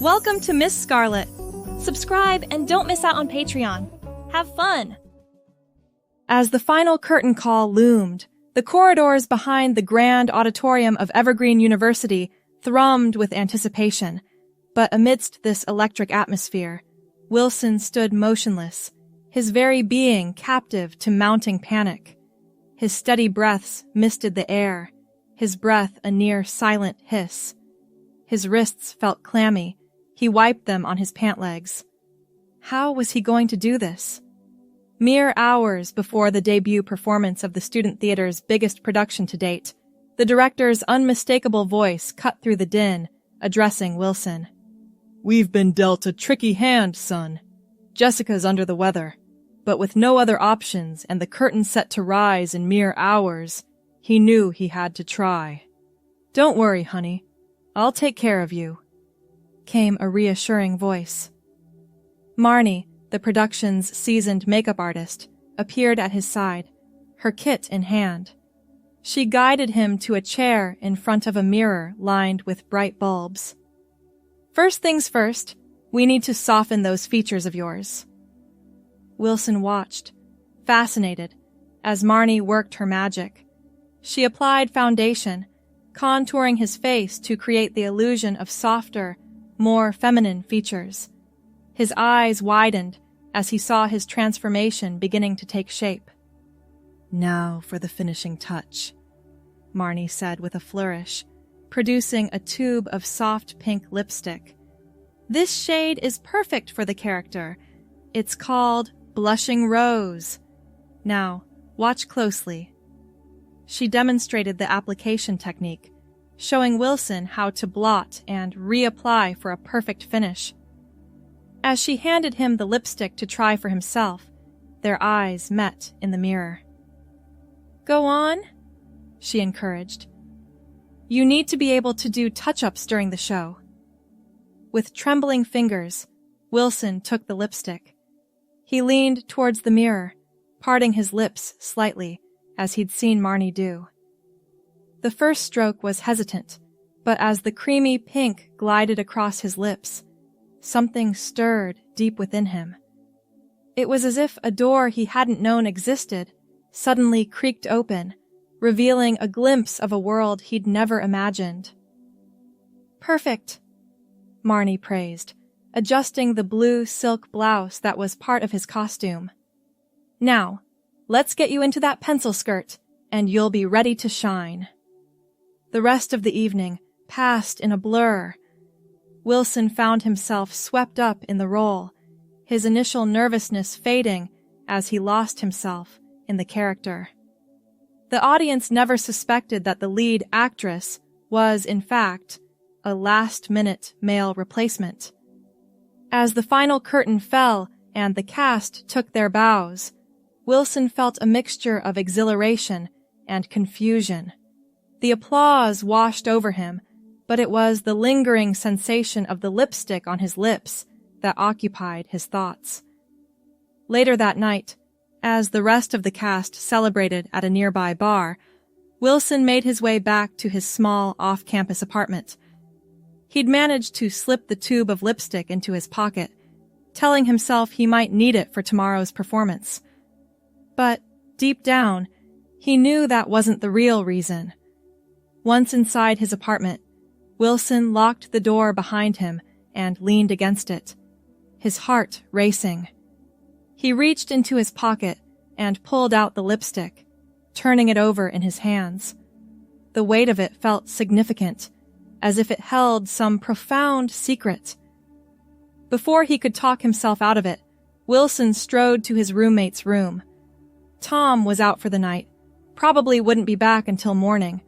Welcome to Miss Scarlett. Subscribe and don't miss out on Patreon. Have fun! As the final curtain call loomed, the corridors behind the grand auditorium of Evergreen University thrummed with anticipation. But amidst this electric atmosphere, Wilson stood motionless, his very being captive to mounting panic. His steady breaths misted the air, his breath a near silent hiss. His wrists felt clammy. He wiped them on his pant legs. How was he going to do this? Mere hours before the debut performance of the student theater's biggest production to date, the director's unmistakable voice cut through the din, addressing Wilson. "We've been dealt a tricky hand, son. Jessica's under the weather, but with no other options and the curtain set to rise in mere hours, he knew he had to try. Don't worry, honey. I'll take care of you," came a reassuring voice. Marnie, the production's seasoned makeup artist, appeared at his side, her kit in hand. She guided him to a chair in front of a mirror lined with bright bulbs. "First things first, we need to soften those features of yours." Wilson watched, fascinated, as Marnie worked her magic. She applied foundation, contouring his face to create the illusion of softer, more feminine features. His eyes widened as he saw his transformation beginning to take shape. "Now for the finishing touch," Marnie said with a flourish, producing a tube of soft pink lipstick. "This shade is perfect for the character. It's called Blushing Rose. Now, watch closely." She demonstrated the application technique, showing Wilson how to blot and reapply for a perfect finish. As she handed him the lipstick to try for himself, their eyes met in the mirror. "Go on," she encouraged. "You need to be able to do touch-ups during the show." With trembling fingers, Wilson took the lipstick. He leaned towards the mirror, parting his lips slightly, as he'd seen Marnie do. The first stroke was hesitant, but as the creamy pink glided across his lips, something stirred deep within him. It was as if a door he hadn't known existed suddenly creaked open, revealing a glimpse of a world he'd never imagined. "Perfect," Marnie praised, adjusting the blue silk blouse that was part of his costume. "Now, let's get you into that pencil skirt, and you'll be ready to shine." The rest of the evening passed in a blur. Wilson found himself swept up in the role, his initial nervousness fading as he lost himself in the character. The audience never suspected that the lead actress was, in fact, a last-minute male replacement. As the final curtain fell and the cast took their bows, Wilson felt a mixture of exhilaration and confusion. The applause washed over him, but it was the lingering sensation of the lipstick on his lips that occupied his thoughts. Later that night, as the rest of the cast celebrated at a nearby bar, Wilson made his way back to his small off-campus apartment. He'd managed to slip the tube of lipstick into his pocket, telling himself he might need it for tomorrow's performance. But, deep down, he knew that wasn't the real reason. Once inside his apartment, Wilson locked the door behind him and leaned against it, his heart racing. He reached into his pocket and pulled out the lipstick, turning it over in his hands. The weight of it felt significant, as if it held some profound secret. Before he could talk himself out of it, Wilson strode to his roommate's room. Tom was out for the night, probably wouldn't be back until morning.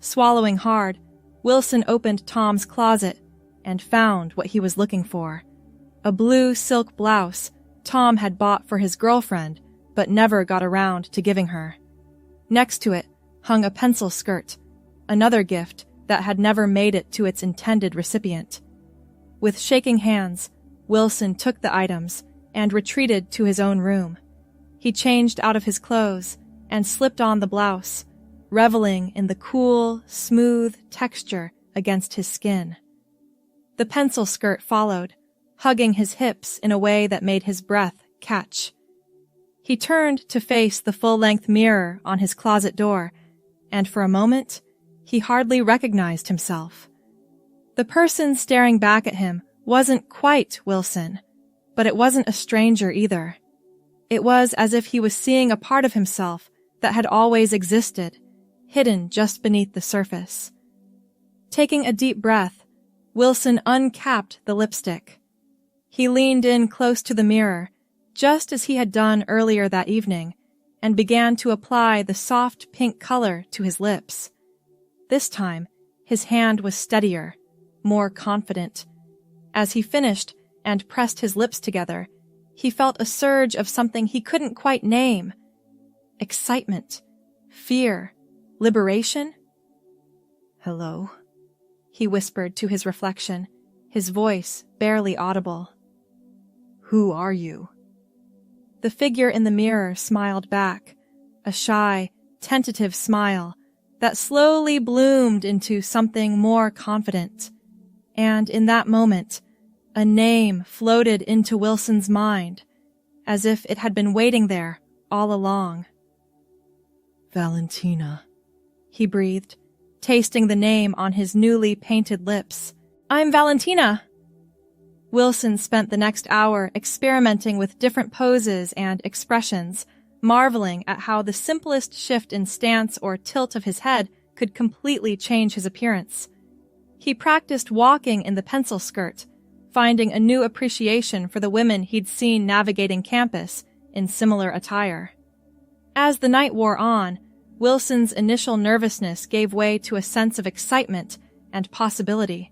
Swallowing hard, Wilson opened Tom's closet and found what he was looking for. A blue silk blouse Tom had bought for his girlfriend, but never got around to giving her. Next to it hung a pencil skirt, another gift that had never made it to its intended recipient. With shaking hands, Wilson took the items and retreated to his own room. He changed out of his clothes and slipped on the blouse, reveling in the cool, smooth texture against his skin. The pencil skirt followed, hugging his hips in a way that made his breath catch. He turned to face the full-length mirror on his closet door, and for a moment, he hardly recognized himself. The person staring back at him wasn't quite Wilson, but it wasn't a stranger either. It was as if he was seeing a part of himself that had always existed, hidden just beneath the surface. Taking a deep breath, Wilson uncapped the lipstick. He leaned in close to the mirror, just as he had done earlier that evening, and began to apply the soft pink color to his lips. This time, his hand was steadier, more confident. As he finished and pressed his lips together, he felt a surge of something he couldn't quite name. Excitement, fear, liberation? "Hello," he whispered to his reflection, his voice barely audible. "Who are you?" The figure in the mirror smiled back, a shy, tentative smile that slowly bloomed into something more confident. And in that moment, a name floated into Wilson's mind, as if it had been waiting there all along. "Valentina," he breathed, tasting the name on his newly painted lips. "I'm Valentina." Wilson spent the next hour experimenting with different poses and expressions, marveling at how the simplest shift in stance or tilt of his head could completely change his appearance. He practiced walking in the pencil skirt, finding a new appreciation for the women he'd seen navigating campus in similar attire. As the night wore on, Wilson's initial nervousness gave way to a sense of excitement and possibility.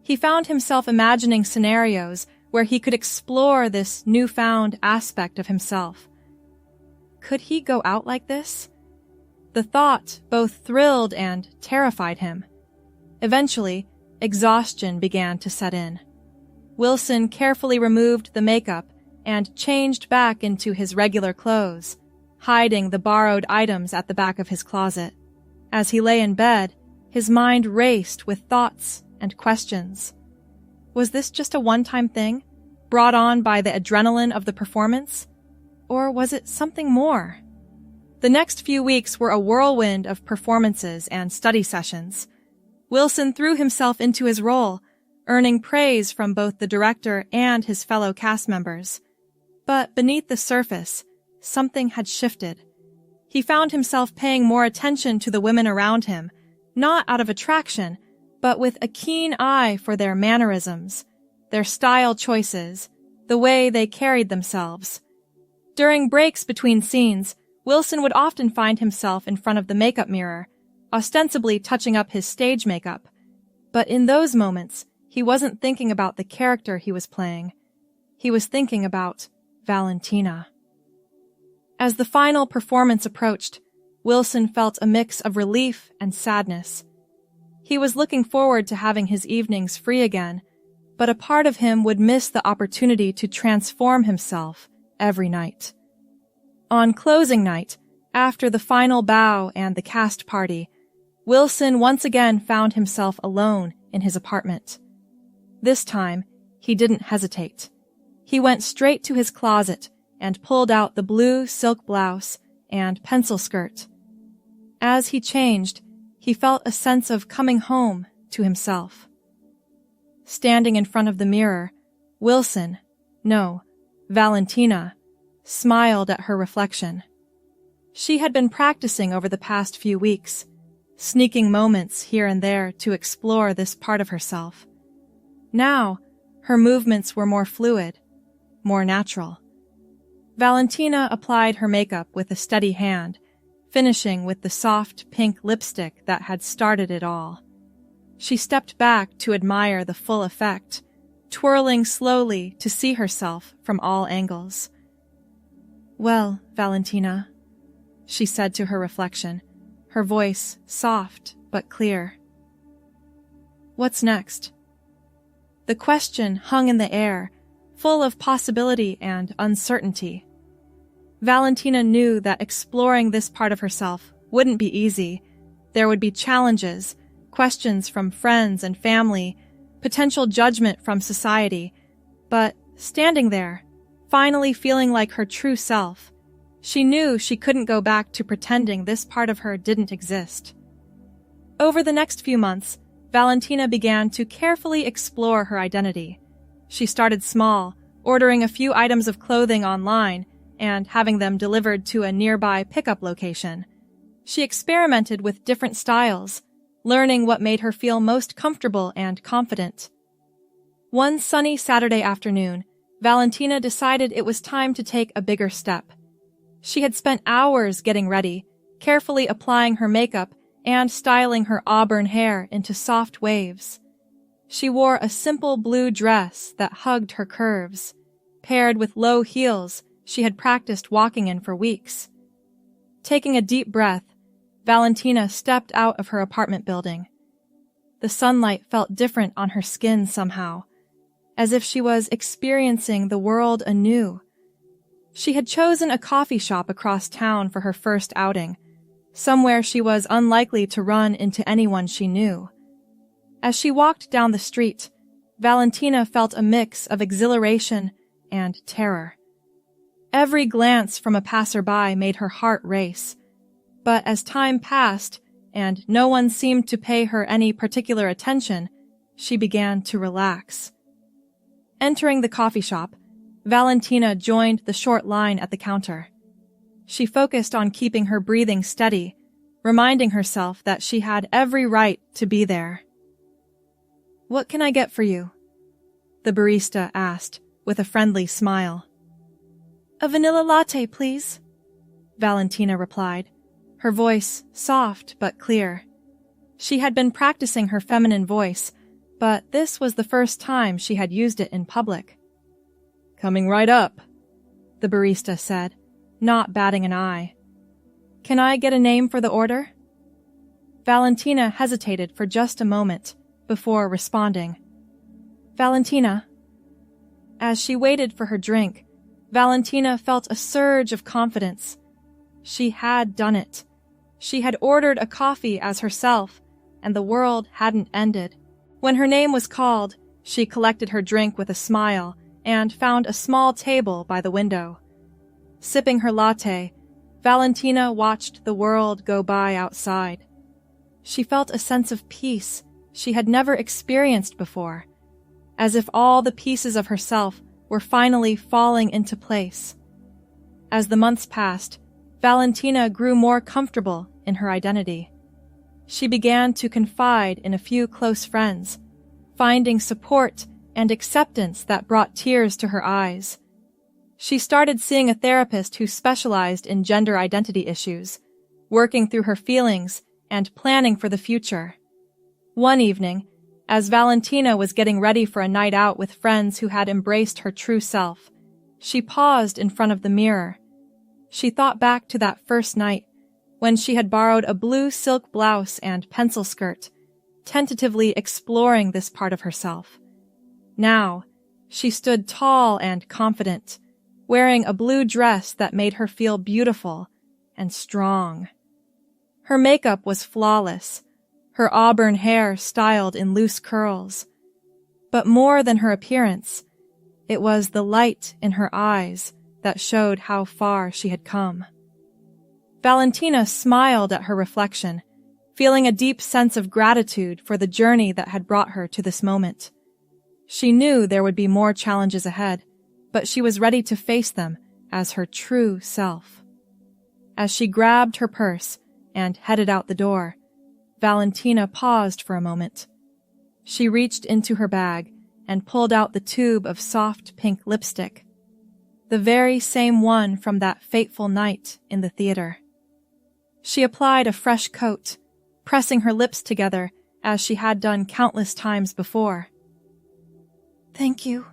He found himself imagining scenarios where he could explore this newfound aspect of himself. Could he go out like this? The thought both thrilled and terrified him. Eventually, exhaustion began to set in. Wilson carefully removed the makeup and changed back into his regular clothes, hiding the borrowed items at the back of his closet. As he lay in bed, his mind raced with thoughts and questions. Was this just a one-time thing, brought on by the adrenaline of the performance? Or was it something more? The next few weeks were a whirlwind of performances and study sessions. Wilson threw himself into his role, earning praise from both the director and his fellow cast members. But beneath the surface, something had shifted. He found himself paying more attention to the women around him, not out of attraction, but with a keen eye for their mannerisms, their style choices, the way they carried themselves. During breaks between scenes, Wilson would often find himself in front of the makeup mirror, ostensibly touching up his stage makeup. But in those moments, he wasn't thinking about the character he was playing. He was thinking about Valentina. As the final performance approached, Wilson felt a mix of relief and sadness. He was looking forward to having his evenings free again, but a part of him would miss the opportunity to transform himself every night. On closing night, after the final bow and the cast party, Wilson once again found himself alone in his apartment. This time, he didn't hesitate. He went straight to his closet and pulled out the blue silk blouse and pencil skirt. As he changed, he felt a sense of coming home to himself. Standing in front of the mirror, Valentina, smiled at her reflection. She had been practicing over the past few weeks, sneaking moments here and there to explore this part of herself. Now, her movements were more fluid, more natural. Valentina applied her makeup with a steady hand, finishing with the soft pink lipstick that had started it all. She stepped back to admire the full effect, twirling slowly to see herself from all angles. "Well, Valentina," she said to her reflection, her voice soft but clear. "What's next?" The question hung in the air, full of possibility and uncertainty. Valentina knew that exploring this part of herself wouldn't be easy. There would be challenges, questions from friends and family, potential judgment from society, but standing there, finally feeling like her true self, she knew she couldn't go back to pretending this part of her didn't exist. Over the next few months, Valentina began to carefully explore her identity. She started small, ordering a few items of clothing online and having them delivered to a nearby pickup location. She experimented with different styles, learning what made her feel most comfortable and confident. One sunny Saturday afternoon, Valentina decided it was time to take a bigger step. She had spent hours getting ready, carefully applying her makeup and styling her auburn hair into soft waves. She wore a simple blue dress that hugged her curves, paired with low heels she had practiced walking in for weeks. Taking a deep breath, Valentina stepped out of her apartment building. The sunlight felt different on her skin somehow, as if she was experiencing the world anew. She had chosen a coffee shop across town for her first outing, somewhere she was unlikely to run into anyone she knew. As she walked down the street, Valentina felt a mix of exhilaration and terror. Every glance from a passerby made her heart race, but as time passed and no one seemed to pay her any particular attention, she began to relax. Entering the coffee shop, Valentina joined the short line at the counter. She focused on keeping her breathing steady, reminding herself that she had every right to be there. "What can I get for you?" the barista asked with a friendly smile. "A vanilla latte, please," Valentina replied, her voice soft but clear. She had been practicing her feminine voice, but this was the first time she had used it in public. "Coming right up," the barista said, not batting an eye. "Can I get a name for the order?" Valentina hesitated for just a moment before responding. "Valentina." As she waited for her drink, Valentina felt a surge of confidence. She had done it. She had ordered a coffee as herself, and the world hadn't ended. When her name was called, she collected her drink with a smile and found a small table by the window. Sipping her latte, Valentina watched the world go by outside. She felt a sense of peace she had never experienced before, as if all the pieces of herself were finally falling into place. As the months passed, Valentina grew more comfortable in her identity. She began to confide in a few close friends, finding support and acceptance that brought tears to her eyes. She started seeing a therapist who specialized in gender identity issues, working through her feelings and planning for the future. One evening, as Valentina was getting ready for a night out with friends who had embraced her true self, she paused in front of the mirror. She thought back to that first night, when she had borrowed a blue silk blouse and pencil skirt, tentatively exploring this part of herself. Now, she stood tall and confident, wearing a blue dress that made her feel beautiful and strong. Her makeup was flawless, her auburn hair styled in loose curls. But more than her appearance, it was the light in her eyes that showed how far she had come. Valentina smiled at her reflection, feeling a deep sense of gratitude for the journey that had brought her to this moment. She knew there would be more challenges ahead, but she was ready to face them as her true self. As she grabbed her purse and headed out the door, Valentina paused for a moment. She reached into her bag and pulled out the tube of soft pink lipstick, the very same one from that fateful night in the theater. She applied a fresh coat, pressing her lips together as she had done countless times before. "Thank you,"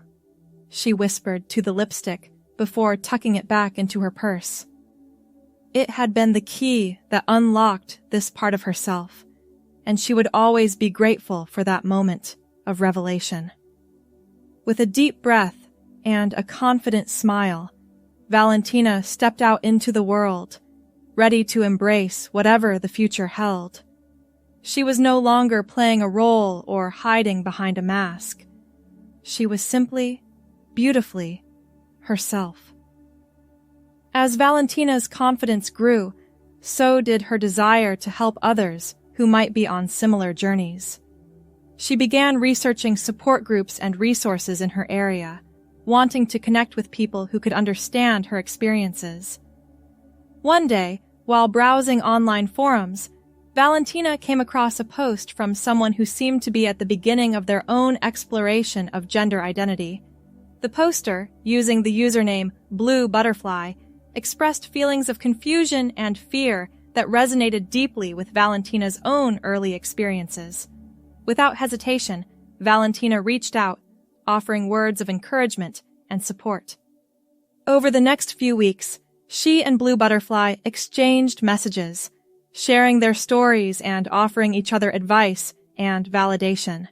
she whispered to the lipstick before tucking it back into her purse. It had been the key that unlocked this part of herself, and she would always be grateful for that moment of revelation. With a deep breath and a confident smile, Valentina stepped out into the world, ready to embrace whatever the future held. She was no longer playing a role or hiding behind a mask. She was simply, beautifully, herself. As Valentina's confidence grew, so did her desire to help others who might be on similar journeys. She began researching support groups and resources in her area, wanting to connect with people who could understand her experiences. One day, while browsing online forums, Valentina came across a post from someone who seemed to be at the beginning of their own exploration of gender identity. The poster, using the username Blue Butterfly, expressed feelings of confusion and fear that resonated deeply with Valentina's own early experiences. Without hesitation, Valentina reached out, offering words of encouragement and support. Over the next few weeks, she and Blue Butterfly exchanged messages, sharing their stories and offering each other advice and validation.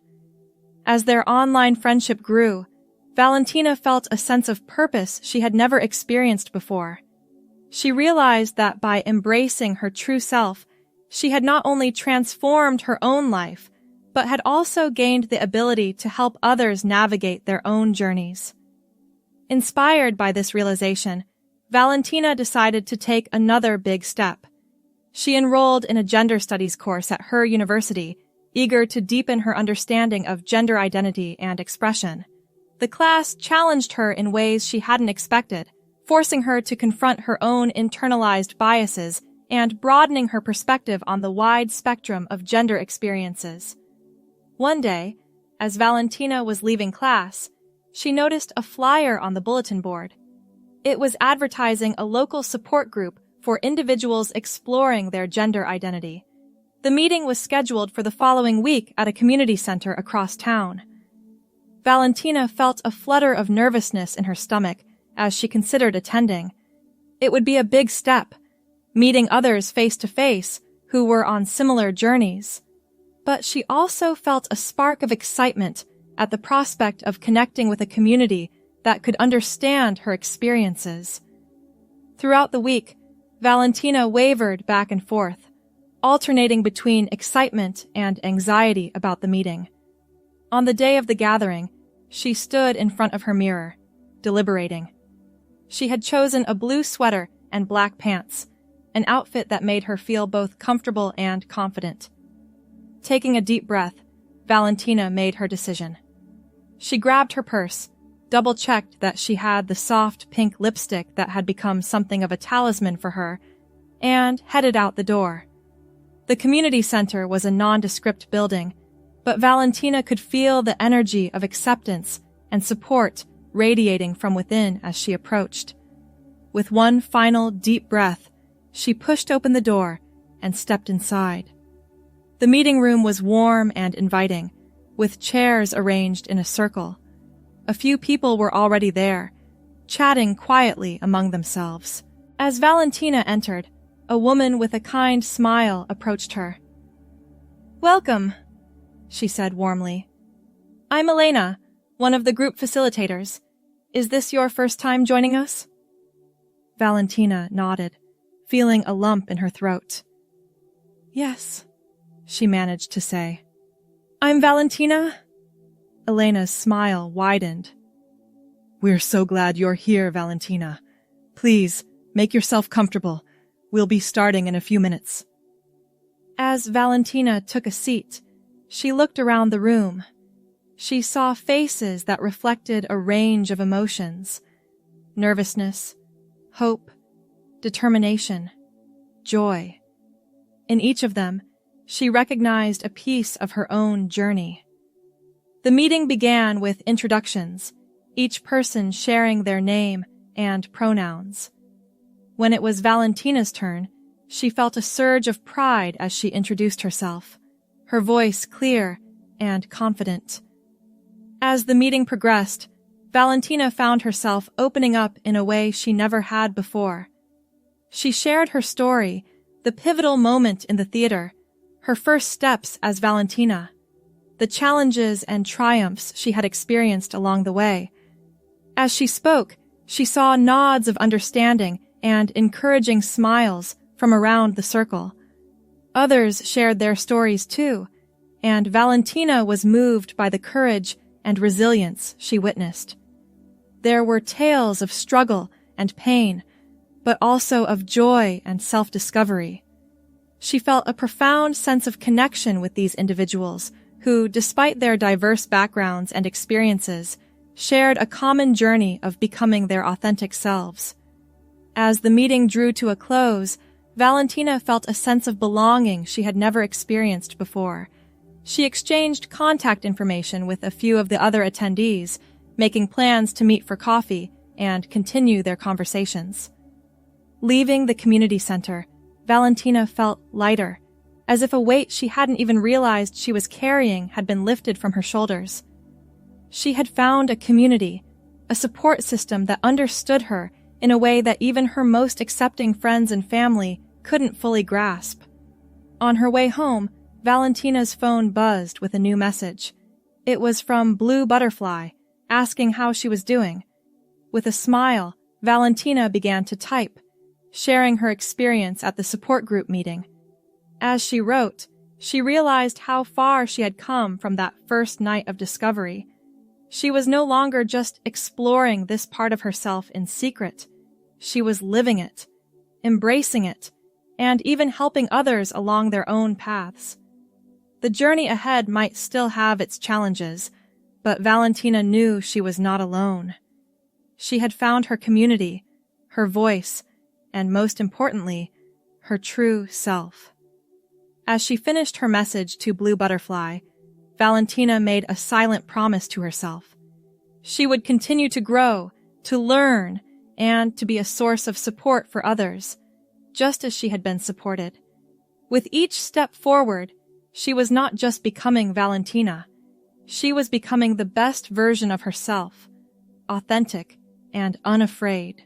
As their online friendship grew, Valentina felt a sense of purpose she had never experienced before. She realized that by embracing her true self, she had not only transformed her own life, but had also gained the ability to help others navigate their own journeys. Inspired by this realization, Valentina decided to take another big step. She enrolled in a gender studies course at her university, eager to deepen her understanding of gender identity and expression. The class challenged her in ways she hadn't expected, forcing her to confront her own internalized biases and broadening her perspective on the wide spectrum of gender experiences. One day, as Valentina was leaving class, she noticed a flyer on the bulletin board. It was advertising a local support group for individuals exploring their gender identity. The meeting was scheduled for the following week at a community center across town. Valentina felt a flutter of nervousness in her stomach as she considered attending. It would be a big step, meeting others face to face who were on similar journeys. But she also felt a spark of excitement at the prospect of connecting with a community that could understand her experiences. Throughout the week, Valentina wavered back and forth, alternating between excitement and anxiety about the meeting. On the day of the gathering, she stood in front of her mirror, deliberating. She had chosen a blue sweater and black pants, an outfit that made her feel both comfortable and confident. Taking a deep breath, Valentina made her decision. She grabbed her purse, double-checked that she had the soft pink lipstick that had become something of a talisman for her, and headed out the door. The community center was a nondescript building, but Valentina could feel the energy of acceptance and support radiating from within as she approached. With one final deep breath, she pushed open the door and stepped inside. The meeting room was warm and inviting, with chairs arranged in a circle. A few people were already there, chatting quietly among themselves. As Valentina entered, a woman with a kind smile approached her. "Welcome," she said warmly. "I'm Elena, one of the group facilitators. Is this your first time joining us?" Valentina nodded, feeling a lump in her throat. "Yes," she managed to say. "I'm Valentina." Elena's smile widened. "We're so glad you're here, Valentina. Please, make yourself comfortable. We'll be starting in a few minutes." As Valentina took a seat, she looked around the room. She saw faces that reflected a range of emotions: nervousness, hope, determination, joy. In each of them, she recognized a piece of her own journey. The meeting began with introductions, each person sharing their name and pronouns. When it was Valentina's turn, she felt a surge of pride as she introduced herself, her voice clear and confident. As the meeting progressed, Valentina found herself opening up in a way she never had before. She shared her story, the pivotal moment in the theater, her first steps as Valentina, the challenges and triumphs she had experienced along the way. As she spoke, she saw nods of understanding and encouraging smiles from around the circle. Others shared their stories too, and Valentina was moved by the courage and resilience she witnessed. There were tales of struggle and pain, but also of joy and self-discovery. She felt a profound sense of connection with these individuals who, despite their diverse backgrounds and experiences, shared a common journey of becoming their authentic selves. As the meeting drew to a close, Valentina felt a sense of belonging she had never experienced before. She exchanged contact information with a few of the other attendees, making plans to meet for coffee and continue their conversations. Leaving the community center, Valentina felt lighter, as if a weight she hadn't even realized she was carrying had been lifted from her shoulders. She had found a community, a support system that understood her in a way that even her most accepting friends and family couldn't fully grasp. On her way home, Valentina's phone buzzed with a new message. It was from Blue Butterfly, asking how she was doing. With a smile, Valentina began to type, sharing her experience at the support group meeting. As she wrote, she realized how far she had come from that first night of discovery. She was no longer just exploring this part of herself in secret. She was living it, embracing it, and even helping others along their own paths. The journey ahead might still have its challenges, but Valentina knew she was not alone. She had found her community, her voice, and most importantly, her true self. As she finished her message to Blue Butterfly, Valentina made a silent promise to herself. She would continue to grow, to learn, and to be a source of support for others, just as she had been supported. With each step forward, she was not just becoming Valentina. She was becoming the best version of herself, authentic and unafraid.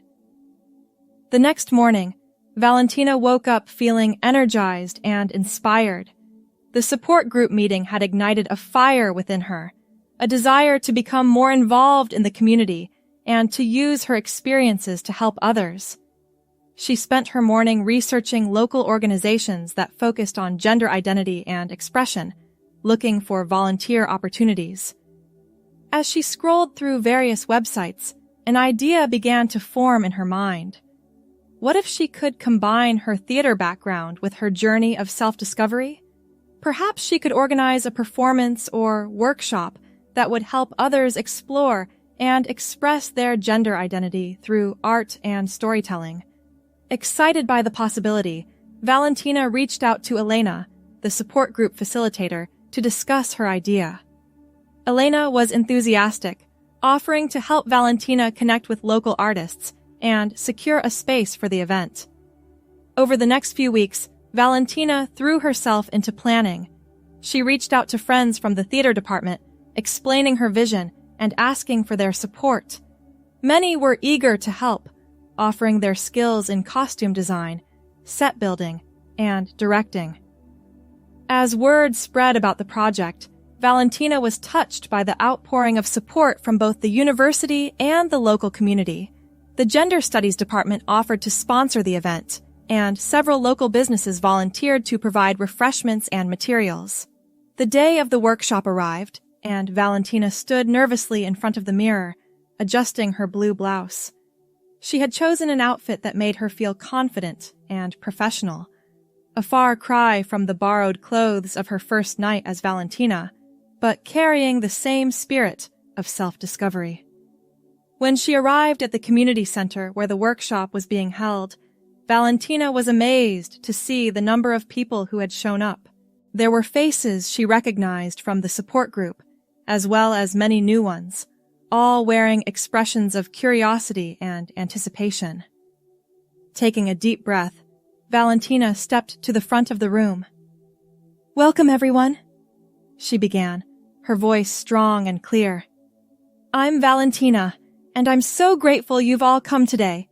The next morning, Valentina woke up feeling energized and inspired. The support group meeting had ignited a fire within her, a desire to become more involved in the community and to use her experiences to help others. She spent her morning researching local organizations that focused on gender identity and expression, looking for volunteer opportunities. As she scrolled through various websites, an idea began to form in her mind. What if she could combine her theater background with her journey of self-discovery? Perhaps she could organize a performance or workshop that would help others explore and express their gender identity through art and storytelling. Excited by the possibility, Valentina reached out to Elena, the support group facilitator, to discuss her idea. Elena was enthusiastic, offering to help Valentina connect with local artists and secure a space for the event. Over the next few weeks, Valentina threw herself into planning. She reached out to friends from the theater department, explaining her vision and asking for their support. Many were eager to help, offering their skills in costume design, set building, and directing. As word spread about the project, Valentina was touched by the outpouring of support from both the university and the local community. The Gender Studies department offered to sponsor the event, and several local businesses volunteered to provide refreshments and materials. The day of the workshop arrived, and Valentina stood nervously in front of the mirror, adjusting her blue blouse. She had chosen an outfit that made her feel confident and professional, a far cry from the borrowed clothes of her first night as Valentina, but carrying the same spirit of self-discovery. When she arrived at the community center where the workshop was being held, Valentina was amazed to see the number of people who had shown up. There were faces she recognized from the support group, as well as many new ones, all wearing expressions of curiosity and anticipation. Taking a deep breath, Valentina stepped to the front of the room. "Welcome, everyone," she began, her voice strong and clear. "I'm Valentina, and I'm so grateful you've all come today.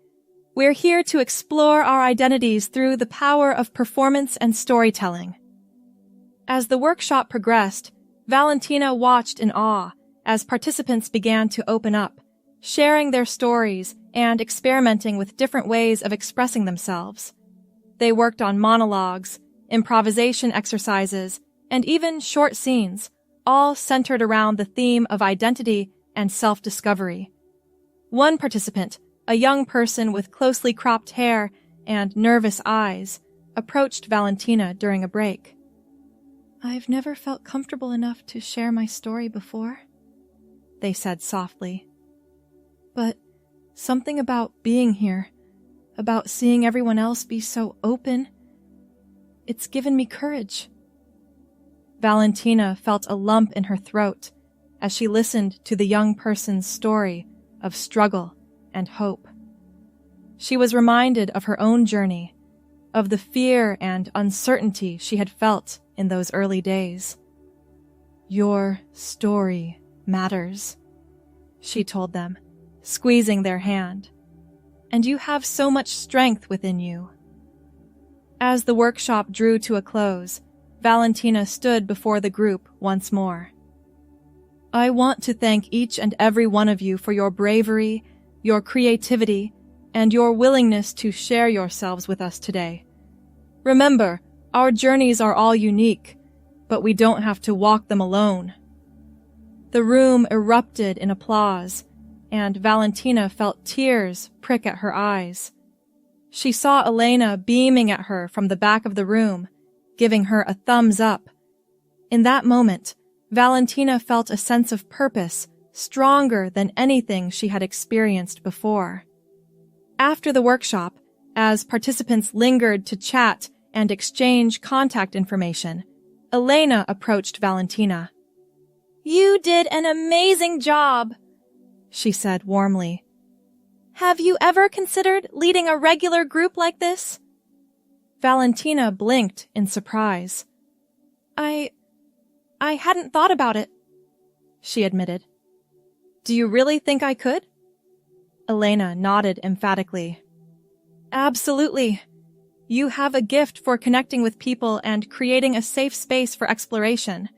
We're here to explore our identities through the power of performance and storytelling." As the workshop progressed, Valentina watched in awe as participants began to open up, sharing their stories and experimenting with different ways of expressing themselves. They worked on monologues, improvisation exercises, and even short scenes, all centered around the theme of identity and self-discovery. One participant, a young person with closely cropped hair and nervous eyes, approached Valentina during a break. "I've never felt comfortable enough to share my story before," they said softly. "But something about being here, about seeing everyone else be so open, it's given me courage." Valentina felt a lump in her throat as she listened to the young person's story of struggle and hope. She was reminded of her own journey, of the fear and uncertainty she had felt in those early days. "Your story matters," she told them, squeezing their hand. "And you have so much strength within you." As the workshop drew to a close, Valentina stood before the group once more. "I want to thank each and every one of you for your bravery, your creativity, and your willingness to share yourselves with us today. Remember, our journeys are all unique, but we don't have to walk them alone." The room erupted in applause, and Valentina felt tears prick at her eyes. She saw Elena beaming at her from the back of the room, giving her a thumbs up. In that moment, Valentina felt a sense of purpose stronger than anything she had experienced before. After the workshop, as participants lingered to chat and exchange contact information, Elena approached Valentina. "You did an amazing job," she said warmly. "Have you ever considered leading a regular group like this?" Valentina blinked in surprise. I hadn't thought about it," she admitted. "Do you really think I could?" Elena nodded emphatically. "Absolutely. You have a gift for connecting with people and creating a safe space for exploration.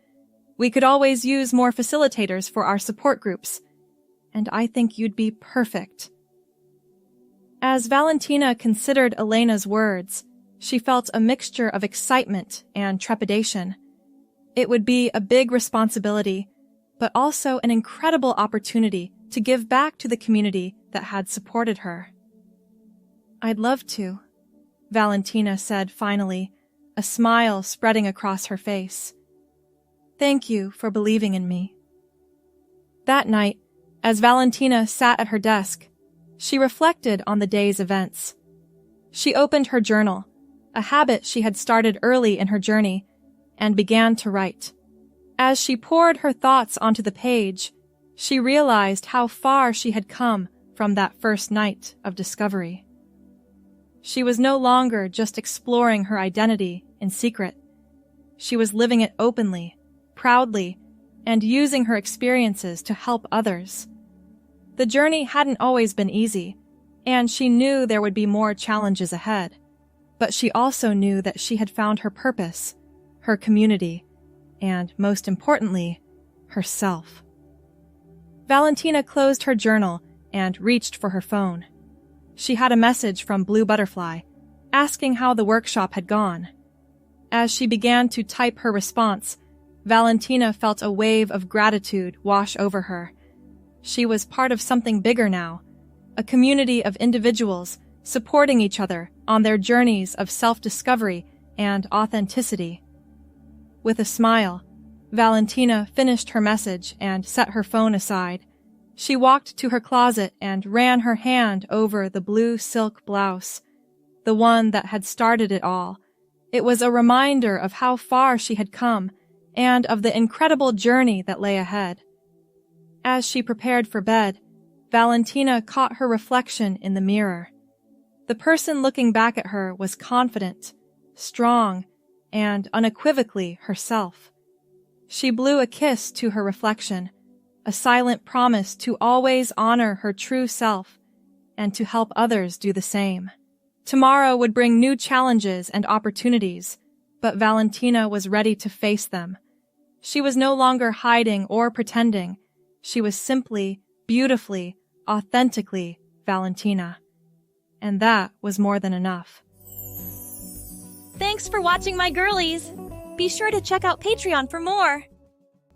We could always use more facilitators for our support groups, and I think you'd be perfect." As Valentina considered Elena's words, she felt a mixture of excitement and trepidation. It would be a big responsibility, but also an incredible opportunity to give back to the community that had supported her. "I'd love to," Valentina said finally, a smile spreading across her face. "Thank you for believing in me." That night, as Valentina sat at her desk, she reflected on the day's events. She opened her journal, a habit she had started early in her journey, and began to write. As she poured her thoughts onto the page, she realized how far she had come from that first night of discovery. She was no longer just exploring her identity in secret. She was living it openly, proudly, and using her experiences to help others. The journey hadn't always been easy, and she knew there would be more challenges ahead, but she also knew that she had found her purpose, her community, and, most importantly, herself. Valentina closed her journal and reached for her phone. She had a message from Blue Butterfly, asking how the workshop had gone. As she began to type her response, Valentina felt a wave of gratitude wash over her. She was part of something bigger now, a community of individuals supporting each other on their journeys of self-discovery and authenticity. With a smile, Valentina finished her message and set her phone aside. She walked to her closet and ran her hand over the blue silk blouse, the one that had started it all. It was a reminder of how far she had come and of the incredible journey that lay ahead. As she prepared for bed, Valentina caught her reflection in the mirror. The person looking back at her was confident, strong, and unequivocally herself. She blew a kiss to her reflection, a silent promise to always honor her true self and to help others do the same. Tomorrow would bring new challenges and opportunities, but Valentina was ready to face them. She was no longer hiding or pretending. She was simply, beautifully, authentically Valentina. And that was more than enough. Thanks for watching my girlies. Be sure to check out Patreon for more.